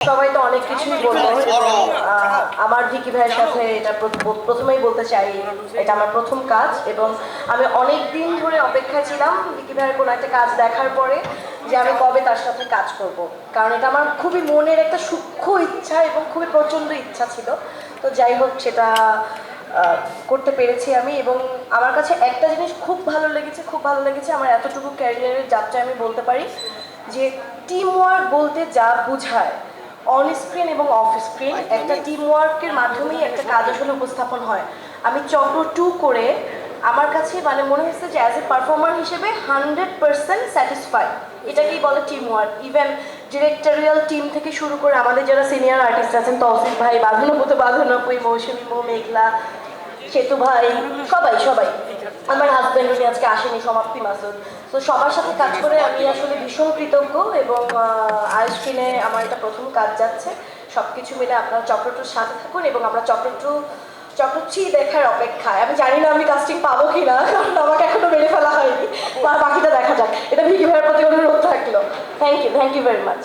সবাই তো অনেক কিছুই বললো আমার ভিকি ভাইয়ের সাথে এটা প্রথমেই বলতে চাই এটা আমার প্রথম কাজ এবং আমি অনেক দিন ধরে অপেক্ষায় ছিলাম ভিকি ভাইয়ের কোনো একটা কাজ দেখার পরে যে আমি কবে তার সাথে কাজ করব। কারণ এটা আমার খুবই মনের একটা সূক্ষ্ম ইচ্ছা এবং খুবই প্রচণ্ড ইচ্ছা ছিল। তো যাই হোক সেটা করতে পেরেছি আমি। এবং আমার কাছে একটা জিনিস খুব ভালো লেগেছে আমার এতটুকু ক্যারিয়ারের যাত্রায় আমি বলতে পারি যে টিম ওয়ার্ক বলতে যা বোঝায় অন স্ক্রিন এবং অফ স্ক্রিন একটা টিম ওয়ার্কের মাধ্যমেই একটা কাজ আসলে উপস্থাপন হয়। আমি চক্র 2 করে আমার কাছে মানে মনে হচ্ছে যে অ্যাজ এ পারফর্মার হিসেবে 100% স্যাটিসফাই। এটাকেই বলে team work. Even directorial team থেকে শুরু করে আমাদের যারা সিনিয়র আর্টিস্ট আছেন, তৌসিফ ভাই, বাঁধানপুই, মৌসুমী, মেঘলা, সেতু ভাই, সবাই আমার হাজব্যান্ড উনি আজকে আসেনি, সমাপ্তি মাসুদ। তো সবার সাথে কাজ করে আমি আসলে ভীষণ কৃতজ্ঞ এবং আইস্ক্রিনে আমার এটা প্রথম কাজ যাচ্ছে। সব কিছু মিলে আপনারা চক্রটুর সাথে থাকুন এবং আমরা চক্রট্রি দেখার অপেক্ষায়। আমি জানি না আমি কাস্টিং পাবো কি না, কারণ আমাকে এখনো মেরে ফেলা হয়নি, বাকিটা দেখা যাক। এটা ভিকি ভাইয়ের প্রতি অনুরোধ থাকলো। Thank you very much.